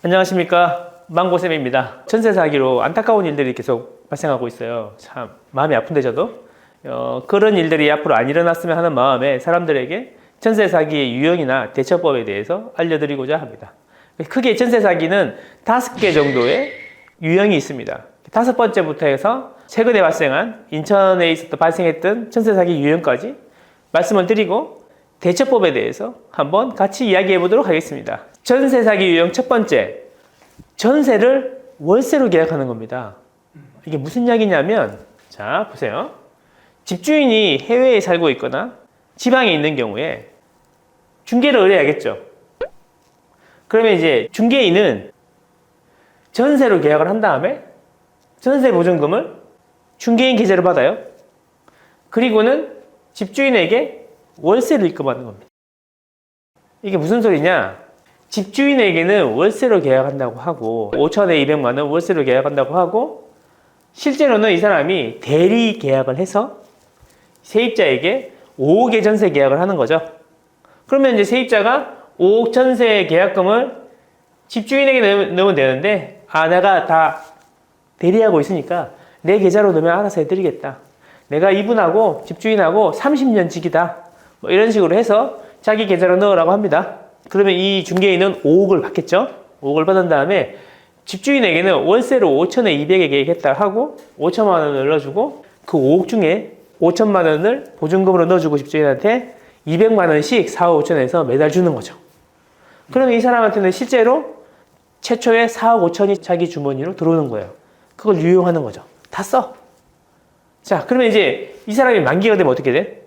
안녕하십니까, 망고쌤입니다. 전세 사기로 안타까운 일들이 계속 발생하고 있어요. 참 마음이 아픈데 저도 그런 일들이 앞으로 안 일어났으면 하는 마음에 사람들에게 전세 사기의 유형이나 대처법에 대해서 알려드리고자 합니다. 크게 전세 사기는 5개 정도의 유형이 있습니다. 5번째부터 해서 최근에 발생한 인천에 발생했던 전세 사기 유형까지 말씀을 드리고 대처법에 대해서 한번 같이 이야기해 보도록 하겠습니다. 전세 사기 유형 첫 번째, 전세를 월세로 계약하는 겁니다. 이게 무슨 이야기냐면, 자 보세요. 집주인이 해외에 살고 있거나 지방에 있는 경우에 중개를 의뢰하겠죠. 그러면 이제 중개인은 전세로 계약을 한 다음에 전세 보증금을 중개인 계좌로 받아요. 그리고는 집주인에게 월세를 입금하는 겁니다. 이게 무슨 소리냐? 집주인에게는 월세로 계약한다고 하고 5천에 200만 원 월세로 계약한다고 하고, 실제로는 이 사람이 대리 계약을 해서 세입자에게 5억의 전세 계약을 하는 거죠. 그러면 이제 세입자가 5억 전세 계약금을 집주인에게 넣으면 되는데, 내가 다 대리하고 있으니까 내 계좌로 넣으면 알아서 해드리겠다. 내가 이분하고 집주인하고 30년 지기다. 뭐 이런 식으로 해서 자기 계좌로 넣으라고 합니다. 그러면 이 중개인은 5억을 받겠죠. 5억을 받은 다음에 집주인에게는 월세로 5천에 200에 계획했다 하고 5천만 원을 넣어주고, 그 5억 중에 5천만 원을 보증금으로 넣어주고 집주인한테 200만 원씩 4억 5천에서 매달 주는 거죠. 그러면 이 사람한테는 실제로 최초에 4억 5천이 자기 주머니로 들어오는 거예요. 그걸 유용하는 거죠. 다 써. 자, 그러면 이제 이 사람이 만기가 되면 어떻게 돼?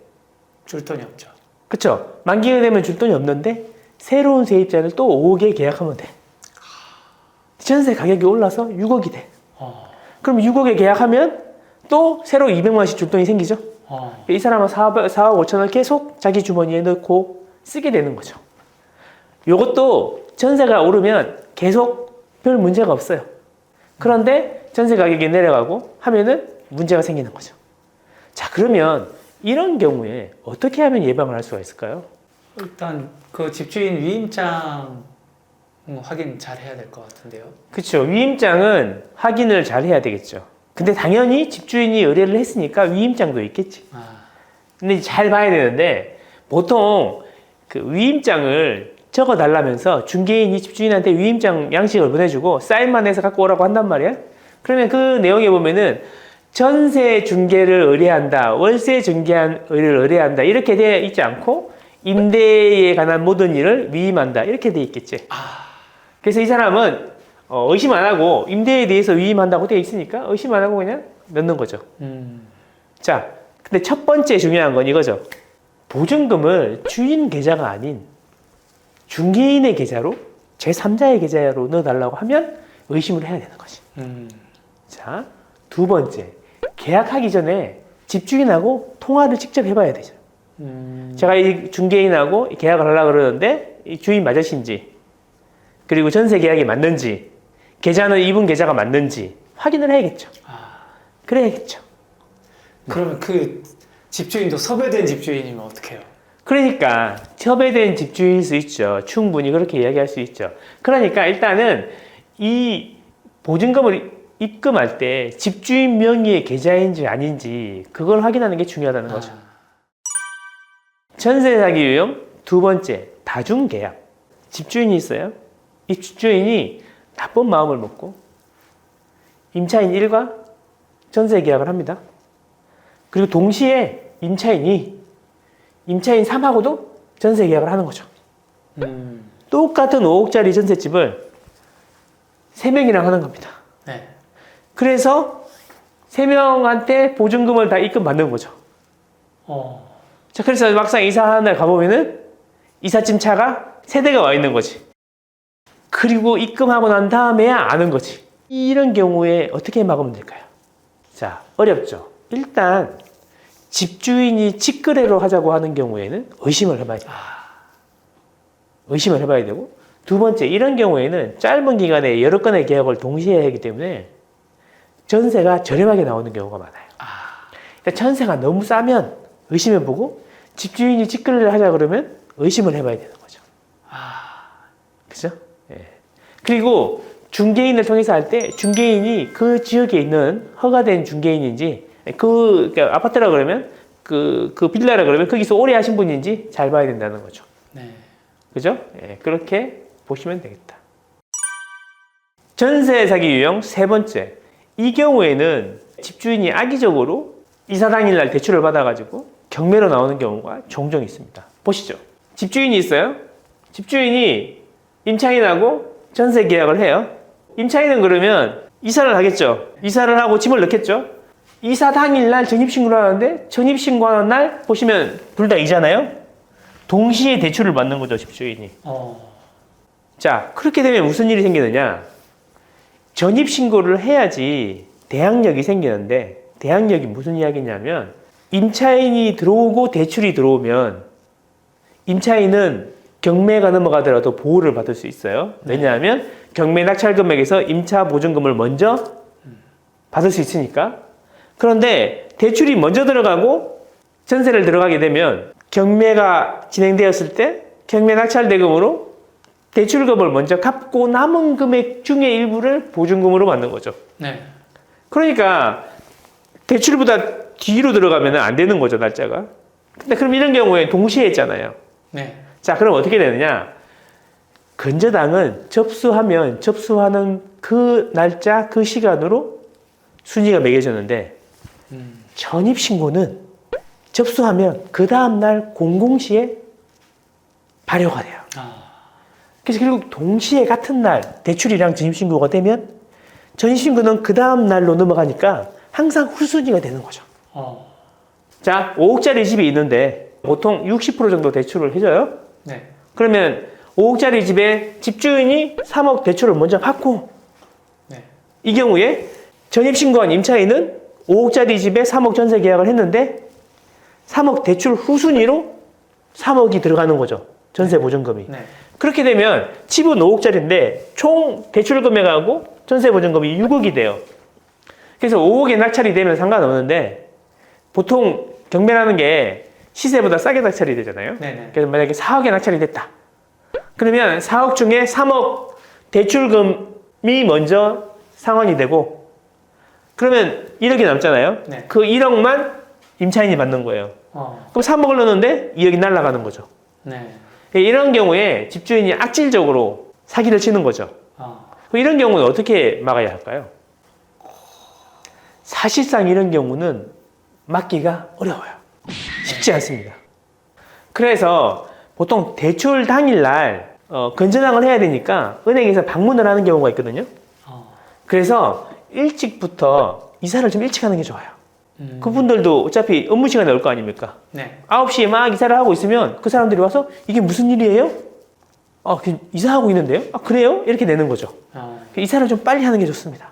줄 돈이 없죠. 그쵸? 만기가 되면 줄 돈이 없는데 새로운 세입자를 또 5억에 계약하면 돼. 전세 가격이 올라서 6억이 돼. 그럼 6억에 계약하면 또 새로 200만 원씩 줄 돈이 생기죠. 이 사람은 4억 5천을 계속 자기 주머니에 넣고 쓰게 되는 거죠. 요것도 전세가 오르면 계속 별 문제가 없어요. 그런데 전세 가격이 내려가고 하면은 문제가 생기는 거죠. 자, 그러면 이런 경우에 어떻게 하면 예방을 할 수가 있을까요? 일단 그 집주인 위임장 확인 잘 해야 될 것 같은데요. 그렇죠. 위임장은 확인을 잘 해야 되겠죠. 근데 당연히 집주인이 의뢰를 했으니까 위임장도 있겠지. 근데 잘 봐야 되는데, 보통 그 위임장을 적어 달라면서 중개인이 집주인한테 위임장 양식을 보내주고 사인만 해서 갖고 오라고 한단 말이야. 그러면 그 내용에 보면은 전세 중개를 의뢰한다, 월세 중개를 의뢰한다 이렇게 되어 있지 않고, 임대에 관한 모든 일을 위임한다 이렇게 되어 있겠지. 그래서 이 사람은 의심 안 하고 임대에 대해서 위임한다고 되어 있으니까 의심 안 하고 그냥 넣는 거죠. 자, 근데 첫 번째 중요한 건 이거죠. 보증금을 주인 계좌가 아닌 중개인의 계좌로, 제3자의 계좌로 넣어달라고 하면 의심을 해야 되는 거지. 자, 두 번째, 계약하기 전에 집주인하고 통화를 직접 해봐야 되죠. 제가 이 중개인하고 계약을 하려고 그러는데 이 주인 맞으신지, 그리고 전세 계약이 맞는지, 계좌는 이분 계좌가 맞는지 확인을 해야겠죠. 그래야겠죠. 그러면 그 집주인도 섭외된 집주인이면 어떡해요? 그러니까 섭외된 집주인일 수 있죠. 충분히 그렇게 이야기할 수 있죠. 그러니까 일단은 이 보증금을 입금할 때 집주인 명의의 계좌인지 아닌지 그걸 확인하는 게 중요하다는 거죠. 전세 사기 유형 두 번째, 다중계약. 집주인이 있어요. 이 집주인이 나쁜 마음을 먹고 임차인 1과 전세 계약을 합니다. 그리고 동시에 임차인 3하고도 전세 계약을 하는 거죠. 똑같은 5억짜리 전셋집을 3명이랑 하는 겁니다. 네. 그래서 3명한테 보증금을 다 입금받는 거죠. 자, 그래서 막상 이사하는 날 가보면은 이삿짐 차가 3대가 와 있는 거지. 그리고 입금하고 난 다음에야 아는 거지. 이런 경우에 어떻게 막으면 될까요? 자, 어렵죠. 일단 집주인이 직거래로 하자고 하는 경우에는 의심을 해봐야 돼요. 의심을 해봐야 되고, 두 번째, 이런 경우에는 짧은 기간에 여러 건의 계약을 동시에 하기 때문에 전세가 저렴하게 나오는 경우가 많아요. 그러니까 전세가 너무 싸면 의심해보고, 집주인이 직거래를 하자 그러면 의심을 해봐야 되는 거죠. 그죠? 예. 그리고 중개인을 통해서 할 때 중개인이 그 지역에 있는 허가된 중개인인지 그러니까 아파트라 그러면 그 빌라라 그러면 거기서 오래 하신 분인지 잘 봐야 된다는 거죠. 네. 그죠? 예, 그렇게 보시면 되겠다. 전세 사기 유형 세 번째. 이 경우에는 집주인이 악의적으로 이사 당일날 대출을 받아가지고 경매로 나오는 경우가 종종 있습니다. 보시죠. 집주인이 있어요. 집주인이 임차인하고 전세 계약을 해요. 임차인은 그러면 이사를 하겠죠. 이사를 하고 집을 넣겠죠. 이사 당일날 전입신고를 하는데 전입신고하는 날 보시면 둘 다 이잖아요. 동시에 대출을 받는 거죠, 집주인이. 자, 그렇게 되면 무슨 일이 생기느냐? 전입신고를 해야지 대항력이 생기는데 대항력이 무슨 이야기냐면 임차인이 들어오고 대출이 들어오면 임차인은 경매가 넘어가더라도 보호를 받을 수 있어요. 왜냐하면 경매 낙찰 금액에서 임차 보증금을 먼저 받을 수 있으니까. 그런데 대출이 먼저 들어가고 전세를 들어가게 되면 경매가 진행되었을 때 경매 낙찰 대금으로 대출금을 먼저 갚고 남은 금액 중에 일부를 보증금으로 받는 거죠. 네. 그러니까 대출보다 뒤로 들어가면 안 되는 거죠, 날짜가. 근데 그럼 이런 경우에 동시에 했잖아요. 네. 자, 그럼 어떻게 되느냐? 근저당은 접수하면 접수하는 그 날짜, 그 시간으로 순위가 매겨졌는데 전입신고는 접수하면 그 다음날 00시에 발효가 돼요. 그래서 결국 동시에 같은 날 대출이랑 전입신고가 되면 전입신고는 그 다음 날로 넘어가니까 항상 후순위가 되는 거죠. 자, 5억짜리 집이 있는데 보통 60% 정도 대출을 해줘요. 네. 그러면 5억짜리 집에 집주인이 3억 대출을 먼저 받고 네. 이 경우에 전입신고한 임차인은 5억짜리 집에 3억 전세 계약을 했는데 3억 대출 후순위로 3억이 들어가는 거죠. 전세 보증금이. 네. 그렇게 되면 집은 5억짜리인데 총 대출 금액하고 전세 보증금이 6억이 돼요. 그래서 5억에 낙찰이 되면 상관없는데 보통 경매라는 게 시세보다 싸게 낙찰이 되잖아요. 네네. 그래서 만약에 4억에 낙찰이 됐다. 그러면 4억 중에 3억 대출금이 먼저 상환이 되고 그러면 1억이 남잖아요. 네. 그 1억만 임차인이 받는 거예요. 그럼 3억을 넣는데 2억이 날아가는 거죠. 네. 이런 경우에 집주인이 악질적으로 사기를 치는 거죠. 이런 경우는 어떻게 막아야 할까요? 사실상 이런 경우는 막기가 어려워요. 쉽지 않습니다. 그래서 보통 대출 당일날 건전항을 해야 되니까 은행에서 방문을 하는 경우가 있거든요. 그래서 일찍부터 이사를 좀 일찍 하는 게 좋아요. 그분들도 어차피 업무 시간에 올 거 아닙니까? 네. 9시에 막 이사를 하고 있으면 그 사람들이 와서 이게 무슨 일이에요? 이사하고 있는데요? 그래요? 이렇게 내는 거죠. 이사를 좀 빨리 하는 게 좋습니다.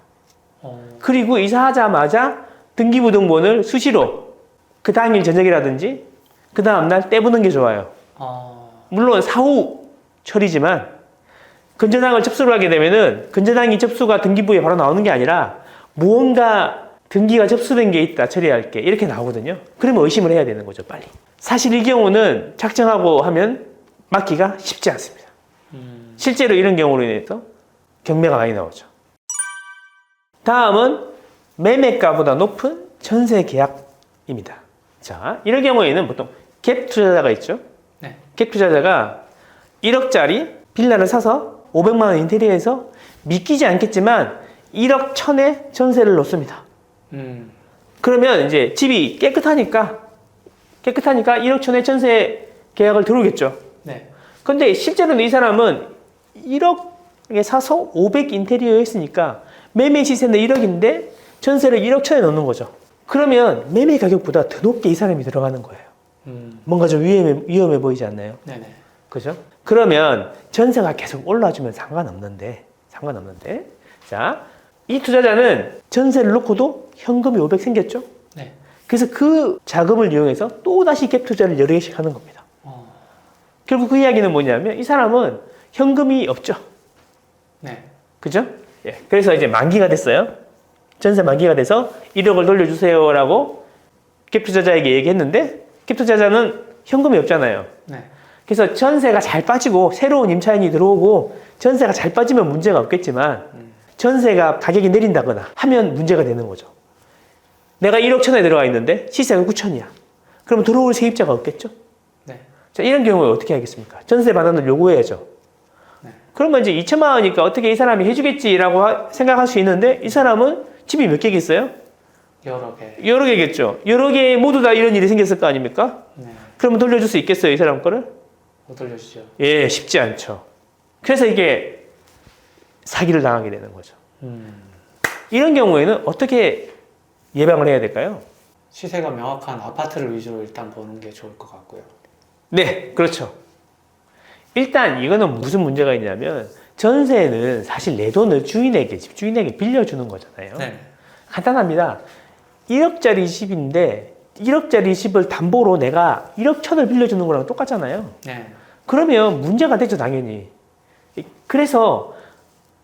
그리고 이사하자마자 등기부등본을 수시로 그 당일 저녁이라든지 그 다음날 떼부는 게 좋아요. 물론 사후 처리지만 건전항을 접수를 하게 되면은 건전항이 접수가 등기부에 바로 나오는 게 아니라 무언가 등기가 접수된 게 있다, 처리할 게 이렇게 나오거든요. 그러면 의심을 해야 되는 거죠, 빨리. 사실 이 경우는 작정하고 하면 막기가 쉽지 않습니다. 실제로 이런 경우로 인해서 경매가 많이 나오죠. 다음은 매매가보다 높은 전세 계약입니다. 자, 이런 경우에는 보통 갭 투자자가 있죠. 네. 갭 투자자가 1억짜리 빌라를 사서 500만 원 인테리어에서 믿기지 않겠지만 1억 1천에 전세를 놓습니다. 그러면 이제 집이 깨끗하니까 1억 1천에 전세 계약을 들어오겠죠. 네. 근데 실제로는 이 사람은 1억에 사서 500 인테리어 했으니까 매매 시세는 1억인데 전세를 1억 1천에 넣는 거죠. 그러면 매매 가격보다 더 높게 이 사람이 들어가는 거예요. 뭔가 좀 위험해 보이지 않나요? 네네. 그죠? 그러면 전세가 계속 올라주면 상관없는데 자, 이 투자자는 전세를 놓고도 현금이 500 생겼죠? 네. 그래서 그 자금을 이용해서 또다시 갭 투자를 여러 개씩 하는 겁니다. 결국 그 이야기는 뭐냐면 이 사람은 현금이 없죠. 네. 그죠? 예. 그래서 이제 만기가 됐어요. 전세 만기가 돼서 1억을 돌려주세요라고 갭 투자자에게 얘기했는데 갭 투자자는 현금이 없잖아요. 네. 그래서 전세가 잘 빠지고 새로운 임차인이 들어오고 전세가 잘 빠지면 문제가 없겠지만 전세가 가격이 내린다거나 하면 문제가 되는 거죠. 내가 1억 천에 들어가 있는데 시세가 9천이야. 그러면 들어올 세입자가 없겠죠? 네. 자, 이런 경우에 어떻게 하겠습니까? 전세 반환을 요구해야죠. 네. 그러면 이제 2천만 원이니까 어떻게 이 사람이 해주겠지라고 생각할 수 있는데 이 사람은 집이 몇 개겠어요? 여러 개. 여러 개겠죠. 여러 개 모두 다 이런 일이 생겼을 거 아닙니까? 네. 그러면 돌려줄 수 있겠어요, 이 사람 거를? 못 돌려주죠. 예, 쉽지 않죠. 그래서 이게 사기를 당하게 되는 거죠. 이런 경우에는 어떻게 예방을 해야 될까요? 시세가 명확한 아파트를 위주로 일단 보는 게 좋을 것 같고요. 네, 그렇죠. 일단 이거는 무슨 문제가 있냐면 전세는 사실 내 돈을 주인에게, 집주인에게 빌려주는 거잖아요. 네. 간단합니다. 1억짜리 집인데 1억짜리 집을 담보로 내가 1억 천을 빌려주는 거랑 똑같잖아요. 네. 그러면 문제가 되죠, 당연히. 그래서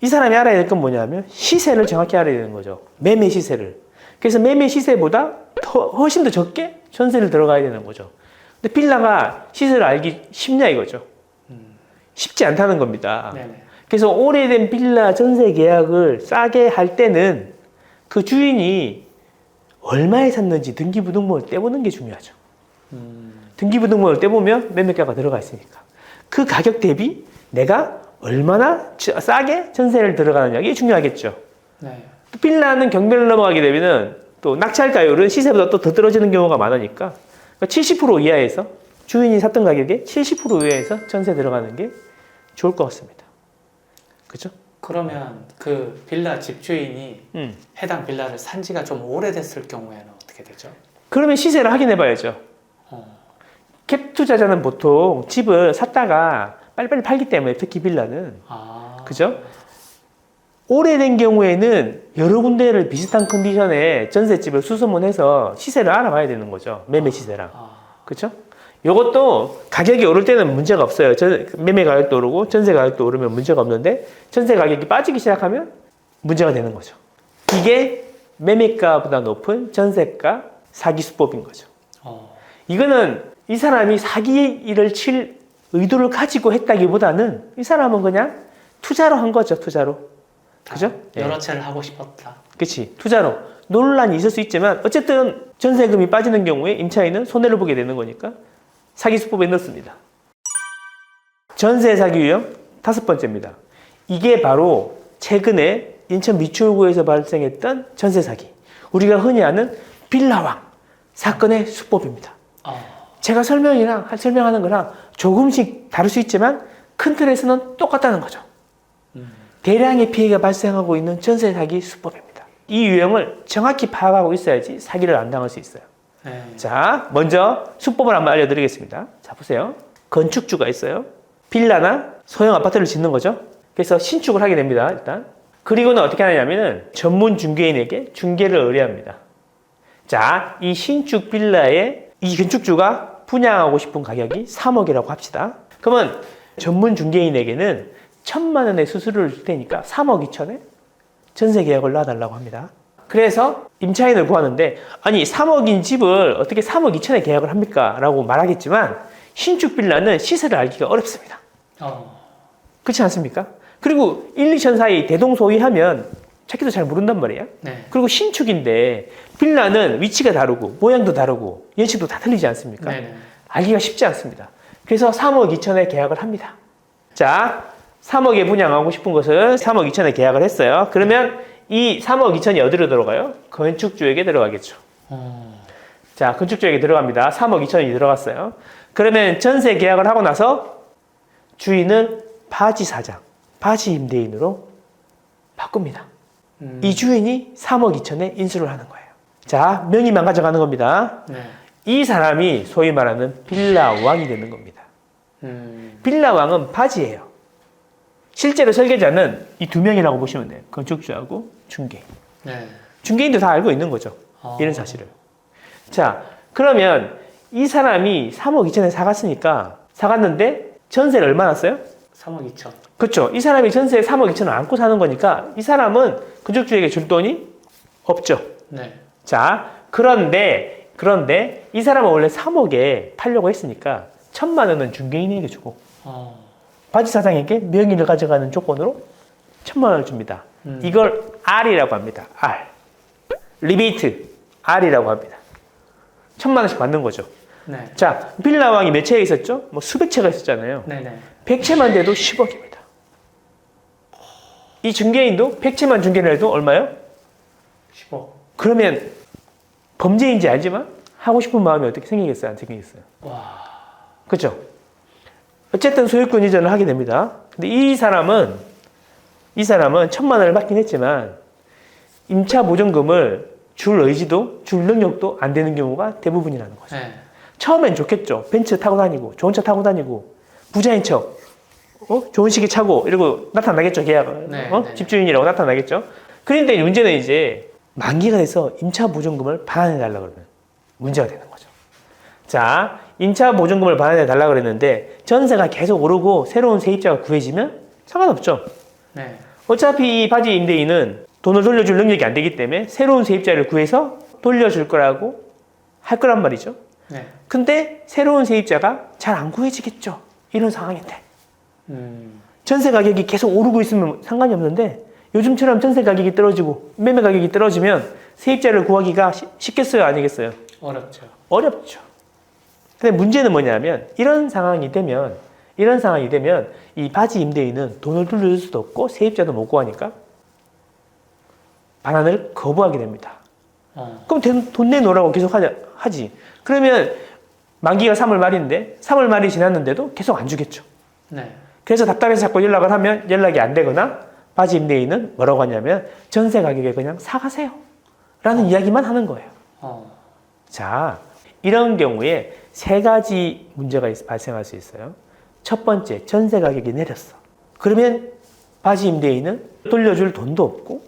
이 사람이 알아야 될 건 뭐냐면 시세를 정확히 알아야 되는 거죠. 매매 시세를. 그래서 매매 시세보다 훨씬 더 적게 전세를 들어가야 되는 거죠. 근데 빌라가 시세를 알기 쉽냐 이거죠. 쉽지 않다는 겁니다. 네네. 그래서 오래된 빌라 전세 계약을 싸게 할 때는 그 주인이 얼마에 샀는지 등기부등본을 떼보는 게 중요하죠. 등기부등본을 떼보면 매매가가 들어가 있으니까. 그 가격 대비 내가 얼마나 싸게 전세를 들어가느냐 이게 중요하겠죠. 네. 빌라는 경매를 넘어가게 되면은 또 낙찰가율은 시세보다 또 더 떨어지는 경우가 많으니까 70% 이하에서 주인이 샀던 가격에 70% 이하에서 전세 들어가는 게 좋을 것 같습니다. 그렇죠? 그러면 그 빌라 집주인이 해당 빌라를 산 지가 좀 오래됐을 경우에는 어떻게 되죠? 그러면 시세를 확인해 봐야죠. 갭 투자자는 보통 집을 샀다가 빨리빨리 팔기 때문에 특히 빌라는 그죠? 오래된 경우에는 여러 군데를 비슷한 컨디션의 전셋집을 수소문해서 시세를 알아봐야 되는 거죠. 매매 시세랑. 그렇죠? 요것도 가격이 오를 때는 문제가 없어요. 매매 가격도 오르고 전세 가격도 오르면 문제가 없는데 전세 가격이 빠지기 시작하면 문제가 되는 거죠. 이게 매매가보다 높은 전세가 사기 수법인 거죠. 이거는 이 사람이 사기를 칠 의도를 가지고 했다기보다는 이 사람은 그냥 투자로 한 거죠. 투자로. 그죠? 여러 채를 하고 싶었다. 그치. 투자로. 논란이 있을 수 있지만 어쨌든 전세금이 빠지는 경우에 임차인은 손해를 보게 되는 거니까 사기 수법에 넣습니다. 전세 사기 유형 5번째입니다. 이게 바로 최근에 인천 미추홀구에서 발생했던 전세 사기. 우리가 흔히 아는 빌라왕 사건의 수법입니다. 제가 설명하는 거랑 조금씩 다를 수 있지만 큰 틀에서는 똑같다는 거죠. 대량의 피해가 발생하고 있는 전세 사기 수법입니다. 이 유형을 정확히 파악하고 있어야지 사기를 안 당할 수 있어요. 네. 자, 먼저 수법을 한번 알려드리겠습니다. 자, 보세요. 건축주가 있어요. 빌라나 소형 아파트를 짓는 거죠. 그래서 신축을 하게 됩니다, 일단. 그리고는 어떻게 하냐면은 전문 중개인에게 중개를 의뢰합니다. 자, 이 신축 빌라에 이 건축주가 분양하고 싶은 가격이 3억이라고 합시다. 그러면 전문 중개인에게는 1,000만 원의 수수료를 줄 테니까 3억 2천에 전세 계약을 놔달라고 합니다. 그래서 임차인을 구하는데 아니 3억인 집을 어떻게 3억 2천에 계약을 합니까? 라고 말하겠지만 신축 빌라는 시세를 알기가 어렵습니다. 그렇지 않습니까? 그리고 1, 2천 사이 대동소이하면 자기도 잘 모른단 말이에요. 네. 그리고 신축인데 빌라는 위치가 다르고 모양도 다르고 연식도 다 틀리지 않습니까? 네네. 알기가 쉽지 않습니다. 그래서 3억 2천에 계약을 합니다. 자, 3억에 분양하고 싶은 것을 3억 2천에 계약을 했어요. 그러면 이 3억 2천이 어디로 들어가요? 건축주에게 들어가겠죠. 자, 건축주에게 들어갑니다. 3억 2천이 들어갔어요. 그러면 전세 계약을 하고 나서 주인은 바지 사장, 바지 임대인으로 바꿉니다. 이 주인이 3억 2천에 인수를 하는 거예요. 자, 명의만 가져가는 겁니다. 네. 이 사람이 소위 말하는 빌라 왕이 되는 겁니다. 빌라 왕은 바지예요. 실제로 설계자는 이 두 명이라고 보시면 돼요. 건축주하고 중개인. 네. 중개인도 다 알고 있는 거죠. 이런 사실을. 자, 그러면 이 사람이 3억 2천에 사갔는데 전세를 얼마나 써요? 3억 2천. 그렇죠. 이 사람이 전세에 3억 2천을 안고 사는 거니까 이 사람은 건축주에게 줄 돈이 없죠. 네. 자, 그런데 이 사람은 원래 3억에 팔려고 했으니까 1,000만 원은 중개인에게 주고 어. 바지 사장에게 명의를 가져가는 조건으로 1,000만 원을 줍니다. 이걸 R이라고 합니다. R. 리베이트 R이라고 합니다. 1,000만 원씩 받는 거죠. 네. 자, 빌라왕이 몇 채가 있었죠? 뭐 수백 채가 있었잖아요. 네네. 100채만 돼도 10억입니다. 이 중개인도 100채만 중개를 해도 얼마요? 15. 그러면 범죄인지 알지만 하고 싶은 마음이 어떻게 생기겠어요? 안 생기겠어요? 와. 그렇죠? 어쨌든 소유권 이전을 하게 됩니다. 근데 이 사람은 1,000만 원을 받긴 했지만 임차 보증금을 줄 의지도 줄 능력도 안 되는 경우가 대부분이라는 거죠. 네. 처음엔 좋겠죠. 벤츠 타고 다니고 좋은 차 타고 다니고 부자인 척 좋은 시계 차고 이러고 나타나겠죠. 계약을 네, 네. 집주인이라고 나타나겠죠. 그런데 문제는 이제 만기가 돼서 임차 보증금을 반환해 달라 그러면 문제가 되는 거죠. 자, 임차 보증금을 반환해 달라 그랬는데 전세가 계속 오르고 새로운 세입자가 구해지면 상관없죠. 네. 어차피 이 바지 임대인은 돈을 돌려줄 능력이 안 되기 때문에 새로운 세입자를 구해서 돌려줄 거라고 할 거란 말이죠. 네. 근데 새로운 세입자가 잘 안 구해지겠죠. 이런 상황인데 전세 가격이 계속 오르고 있으면 상관이 없는데 요즘처럼 전세 가격이 떨어지고 매매 가격이 떨어지면 세입자를 구하기가 쉽겠어요? 아니겠어요? 어렵죠. 어렵죠. 근데 문제는 뭐냐면 이런 상황이 되면 이 바지 임대인은 돈을 돌려줄 수도 없고 세입자도 못 구하니까 반환을 거부하게 됩니다. 그럼 돈 내놓으라고 계속 하지. 그러면 만기가 3월 말인데 3월 말이 지났는데도 계속 안 주겠죠. 네. 그래서 답답해서 자꾸 연락을 하면 연락이 안 되거나 바지 임대인은 뭐라고 하냐면 전세 가격에 그냥 사가세요 라는 이야기만 하는 거예요. 자, 이런 경우에 세 가지 문제가 발생할 수 있어요. 첫 번째, 전세 가격이 내렸어. 그러면 바지 임대인은 돌려줄 돈도 없고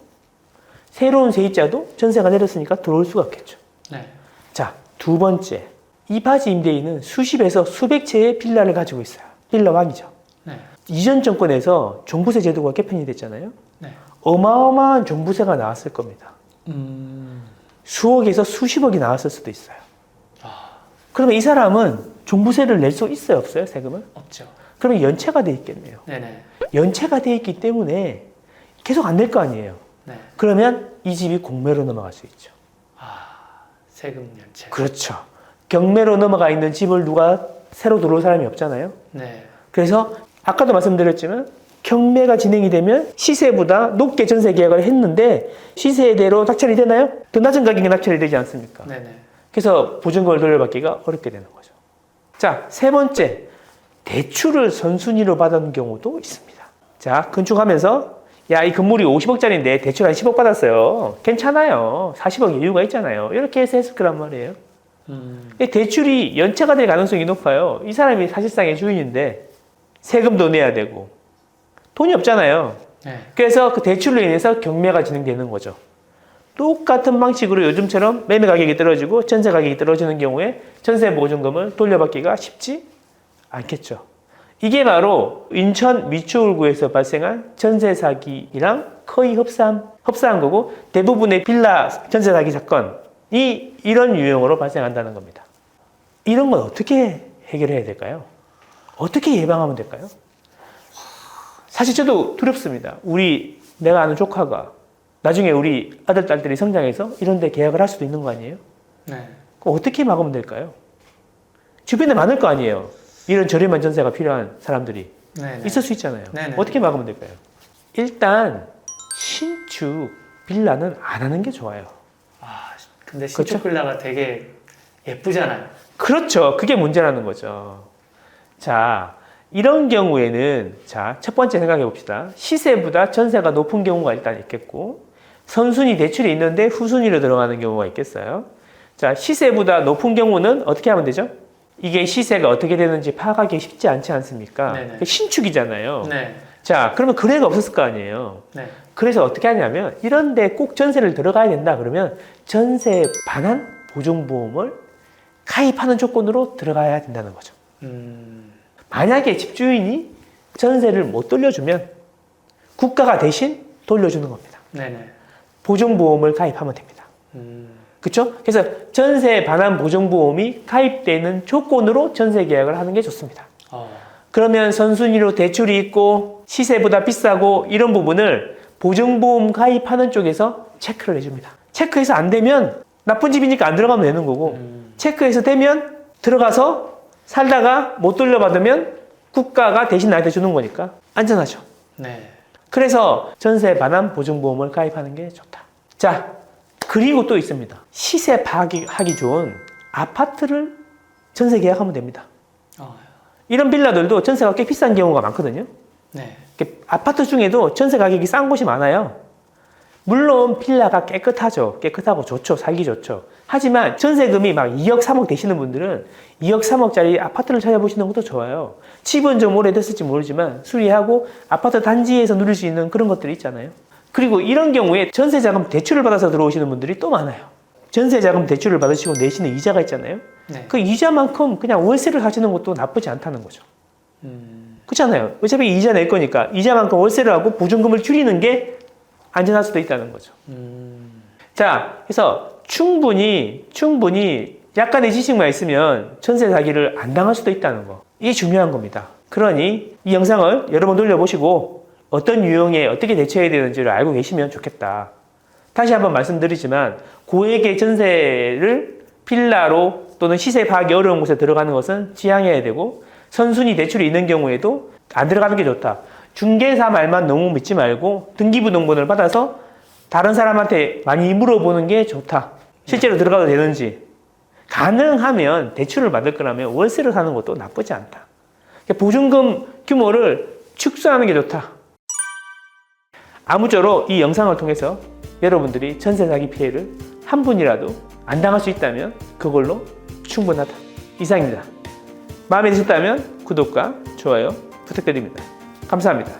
새로운 세입자도 전세가 내렸으니까 들어올 수가 없겠죠. 네. 자, 두 번째, 이 바지 임대인은 수십에서 수백 채의 빌라를 가지고 있어요. 빌라왕이죠. 네. 이전 정권에서 종부세 제도가 개편이 됐잖아요. 네. 어마어마한 종부세가 나왔을 겁니다. 수억에서 수십억이 나왔을 수도 있어요. 그러면 이 사람은 종부세를 낼 수 있어요, 없어요, 세금을? 없죠. 그러면 연체가 돼 있겠네요. 네네. 연체가 돼 있기 때문에 계속 안 낼 거 아니에요. 네. 그러면 이 집이 공매로 넘어갈 수 있죠. 세금 연체. 그렇죠. 경매로 넘어가 있는 집을 누가 새로 들어올 사람이 없잖아요. 네. 그래서 아까도 말씀드렸지만 경매가 진행이 되면 시세보다 높게 전세 계약을 했는데 시세대로 낙찰이 되나요? 더 낮은 가격에 낙찰이 되지 않습니까? 네네. 그래서 보증금을 돌려받기가 어렵게 되는 거죠. 자, 세 번째, 대출을 선순위로 받은 경우도 있습니다. 자, 건축하면서 야, 이 건물이 50억짜리인데 대출 한 10억 받았어요. 괜찮아요. 40억 여유가 있잖아요. 이렇게 해서 했을 거란 말이에요. 대출이 연체가 될 가능성이 높아요. 이 사람이 사실상의 주인인데 세금도 내야 되고 돈이 없잖아요. 네. 그래서 그 대출로 인해서 경매가 진행되는 거죠. 똑같은 방식으로 요즘처럼 매매 가격이 떨어지고 전세 가격이 떨어지는 경우에 전세 보증금을 돌려받기가 쉽지 않겠죠. 이게 바로 인천 미추홀구에서 발생한 전세 사기랑 거의 흡사한 거고 대부분의 빌라 전세 사기 사건이 이런 유형으로 발생한다는 겁니다. 이런 건 어떻게 해결해야 될까요? 어떻게 예방하면 될까요? 사실 저도 두렵습니다. 내가 아는 조카가 나중에 우리 아들, 딸들이 성장해서 이런 데 계약을 할 수도 있는 거 아니에요? 네. 그럼 어떻게 막으면 될까요? 주변에 많을 거 아니에요? 이런 저렴한 전세가 필요한 사람들이 네네. 있을 수 있잖아요. 네네. 어떻게 막으면 될까요? 일단 신축 빌라는 안 하는 게 좋아요. 근데 신축 빌라가 되게 예쁘잖아요. 그렇죠. 그게 문제라는 거죠. 자, 이런 경우에는 첫 번째 생각해 봅시다. 시세보다 전세가 높은 경우가 일단 있겠고 선순위 대출이 있는데 후순위로 들어가는 경우가 있겠어요. 자, 시세보다 높은 경우는 어떻게 하면 되죠? 이게 시세가 어떻게 되는지 파악하기 쉽지 않지 않습니까? 네네. 신축이잖아요. 네. 자, 그러면 거래가 없었을 거 아니에요. 네. 그래서 어떻게 하냐면 이런데 꼭 전세를 들어가야 된다 그러면 전세 반환 보증보험을 가입하는 조건으로 들어가야 된다는 거죠. 만약에 집주인이 전세를 못 돌려주면 국가가 대신 돌려주는 겁니다. 네네. 보증보험을 가입하면 됩니다. 그쵸? 그래서 전세 반환 보증보험이 가입되는 조건으로 전세 계약을 하는 게 좋습니다. 그러면 선순위로 대출이 있고 시세보다 비싸고 이런 부분을 보증보험 가입하는 쪽에서 체크를 해줍니다. 체크해서 안 되면 나쁜 집이니까 안 들어가면 되는 거고 체크해서 되면 들어가서 살다가 못 돌려받으면 국가가 대신 나한테 주는 거니까 안전하죠. 네. 그래서 전세 반환 보증보험을 가입하는 게 좋다. 자, 그리고 또 있습니다. 시세 파악하기 좋은 아파트를 전세 계약하면 됩니다. 이런 빌라들도 전세가 꽤 비싼 경우가 많거든요. 네. 아파트 중에도 전세 가격이 싼 곳이 많아요. 물론 빌라가 깨끗하죠. 깨끗하고 좋죠. 살기 좋죠. 하지만 전세금이 막 2억, 3억 되시는 분들은 2억, 3억짜리 아파트를 찾아보시는 것도 좋아요. 집은 좀 오래됐을지 모르지만 수리하고 아파트 단지에서 누릴 수 있는 그런 것들이 있잖아요. 그리고 이런 경우에 전세자금 대출을 받아서 들어오시는 분들이 또 많아요. 전세자금 대출을 받으시고 내시는 이자가 있잖아요. 네. 그 이자만큼 그냥 월세를 하시는 것도 나쁘지 않다는 거죠. 그렇잖아요. 어차피 이자 낼 거니까 이자만큼 월세를 하고 보증금을 줄이는 게 안전할 수도 있다는 거죠. 자, 그래서 충분히 약간의 지식만 있으면 전세 사기를 안 당할 수도 있다는 거. 이게 중요한 겁니다. 그러니 이 영상을 여러 번 돌려보시고 어떤 유형에 어떻게 대처해야 되는지를 알고 계시면 좋겠다. 다시 한번 말씀드리지만 고액의 전세를 빌라로 또는 시세 파악이 어려운 곳에 들어가는 것은 지양해야 되고 선순위 대출이 있는 경우에도 안 들어가는 게 좋다. 중개사 말만 너무 믿지 말고 등기부등본을 받아서 다른 사람한테 많이 물어보는 게 좋다. 실제로 들어가도 되는지. 가능하면 대출을 받을 거라면 월세를 사는 것도 나쁘지 않다. 보증금 규모를 축소하는 게 좋다. 아무쪼록 이 영상을 통해서 여러분들이 전세 사기 피해를 한 분이라도 안 당할 수 있다면 그걸로 충분하다. 이상입니다. 마음에 드셨다면 구독과 좋아요 부탁드립니다. 감사합니다.